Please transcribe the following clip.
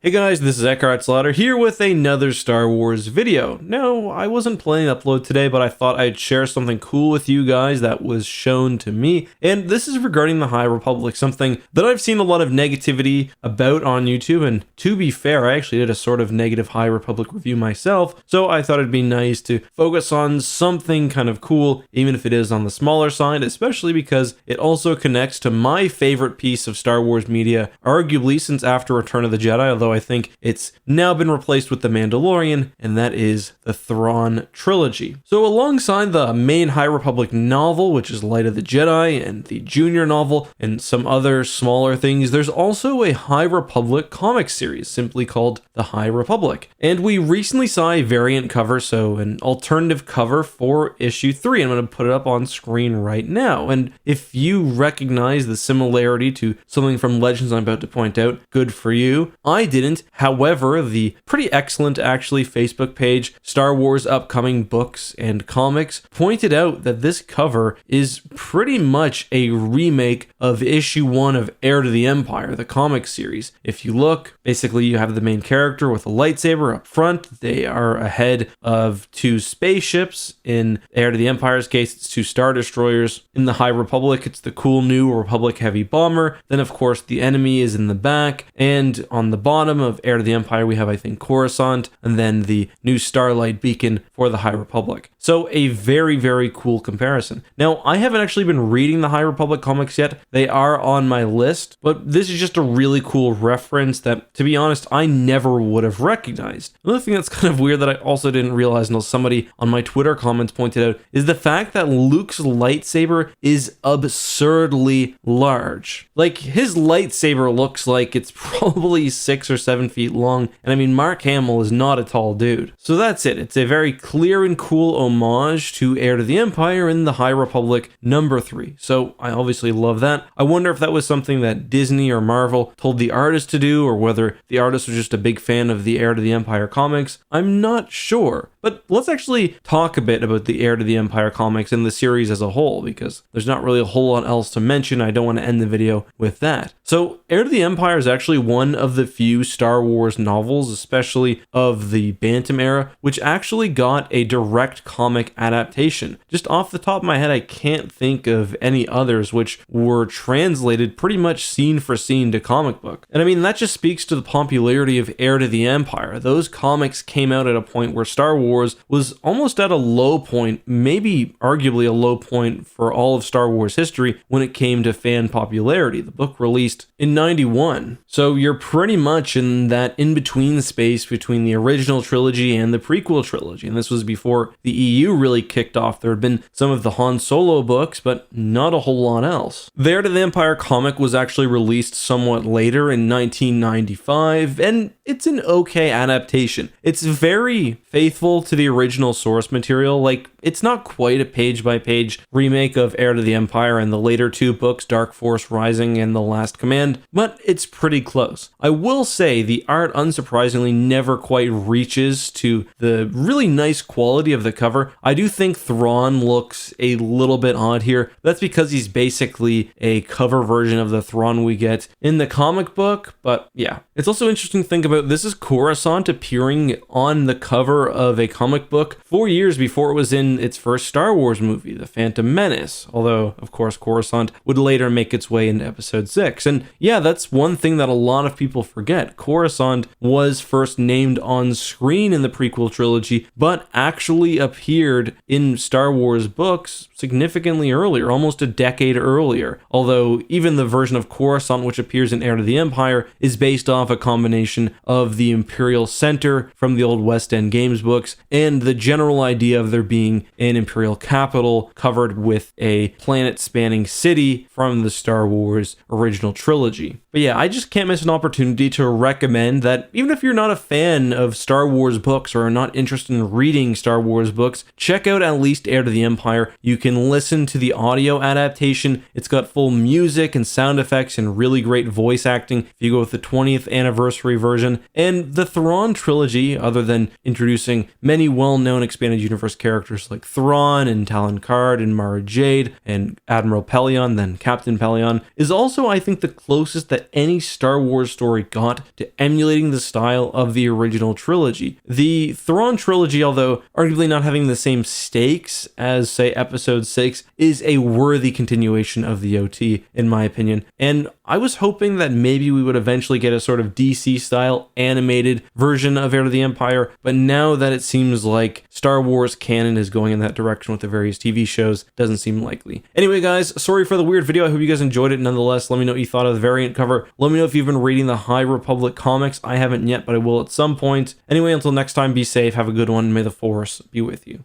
Hey guys, this is EckhartsLadder here with another Star Wars video. No, I wasn't planning to upload today, but I thought I'd share something cool with you guys that was shown to me. And this is regarding the High Republic, something that I've seen a lot of negativity about on YouTube. And to be fair, I actually did a sort of negative High Republic review myself. So I thought it'd be nice to focus on something kind of cool, even if it is on the smaller side, especially because it also connects to my favorite piece of Star Wars media, arguably since after Return of the Jedi, although I think it's now been replaced with The Mandalorian, and that is the Thrawn Trilogy. So alongside the main High Republic novel, which is Light of the Jedi, and the junior novel, and some other smaller things, there's also a High Republic comic series simply called The High Republic. And we recently saw a variant cover, so an alternative cover for issue 3. I'm going to put it up on screen right now. And if you recognize the similarity to something from Legends I'm about to point out, good for you. I didn't. However, the pretty excellent actually Facebook page, Star Wars Upcoming Books and Comics, pointed out that this cover is pretty much a remake of issue 1 of Heir to the Empire, the comic series. If you look, basically you have the main character with a lightsaber up front. They are ahead of 2 spaceships. In Heir to the Empire's case, it's 2 Star Destroyers. In the High Republic, it's the cool new Republic heavy bomber. Then of course the enemy is in the back, and on the bottom of Heir to the Empire we have, I think, Coruscant, and then the new Starlight Beacon for the High Republic. So a very, very cool comparison. Now, I haven't actually been reading the High Republic comics yet. They are on my list, but this is just a really cool reference that, to be honest, I never would have recognized. Another thing that's kind of weird that I also didn't realize until somebody on my Twitter comments pointed out is the fact that Luke's lightsaber is absurdly large. Like, his lightsaber looks like it's probably 6 or 7 feet long, and I mean, Mark Hamill is not a tall dude. So that's it. It's a very clear and cool homage to Heir to the Empire in the High Republic number 3. So I obviously love that. I wonder if that was something that Disney or Marvel told the artist to do, or whether the artist was just a big fan of the Heir to the Empire comics. I'm not sure. But let's actually talk a bit about the Heir to the Empire comics and the series as a whole, because there's not really a whole lot else to mention. I don't want to end the video with that. So Heir to the Empire is actually one of the few Star Wars novels, especially of the Bantam era, which actually got a direct comic adaptation. Just off the top of my head, I can't think of any others which were translated pretty much scene for scene to comic book. And I mean, that just speaks to the popularity of Heir to the Empire. Those comics came out at a point where Star Wars was almost at a low point, maybe arguably a low point for all of Star Wars history when it came to fan popularity. The book released in 91. So you're pretty much in that in-between space between the original trilogy and the prequel trilogy. And this was before the EU really kicked off. There had been some of the Han Solo books, but not a whole lot else. The Heir to the Empire comic was actually released somewhat later in 1995, and it's an okay adaptation. It's very faithful to the original source material. Like, it's not quite a page-by-page remake of Heir to the Empire and the later 2 books, Dark Force Rising and The Last Command, but it's pretty close. I will say the art, unsurprisingly, never quite reaches to the really nice quality of the cover. I do think Thrawn looks a little bit odd here. That's because he's basically a cover version of the Thrawn we get in the comic book, but yeah. It's also interesting to think about, this is Coruscant appearing on the cover of a comic book 4 years before it was in its first Star Wars movie, The Phantom Menace, although of course Coruscant would later make its way into episode 6. And yeah, that's one thing that a lot of people forget. Coruscant was first named on screen in the prequel trilogy, but actually appeared in Star Wars books significantly earlier, almost a decade earlier. Although even the version of Coruscant which appears in Heir to the Empire is based off a combination of the Imperial Center from the old West End Games books and the general idea of there being an Imperial capital covered with a planet-spanning city from the Star Wars original trilogy. But yeah, I just can't miss an opportunity to recommend that even if you're not a fan of Star Wars books or are not interested in reading Star Wars books, check out at least Heir to the Empire. You can listen to the audio adaptation. It's got full music and sound effects and really great voice acting if you go with the 20th anniversary version. And the Thrawn trilogy, other than introducing many well-known expanded universe characters like Thrawn and Talon Karrde and Mara Jade and Admiral Pelion, then Captain Pelion, is also, I think, the closest that that any Star Wars story got to emulating the style of the original trilogy. The Thrawn Trilogy, although arguably not having the same stakes as, say, Episode 6, is a worthy continuation of the OT, in my opinion. And I was hoping that maybe we would eventually get a sort of DC-style animated version of Heir to the Empire, but now that it seems like Star Wars canon is going in that direction with the various TV shows, doesn't seem likely. Anyway, guys, sorry for the weird video. I hope you guys enjoyed it. Nonetheless, let me know what you thought of the variant cover. Let me know if you've been reading the High Republic comics. I haven't yet, but I will at some point. Anyway, until next time, be safe, have a good one, and may the Force be with you.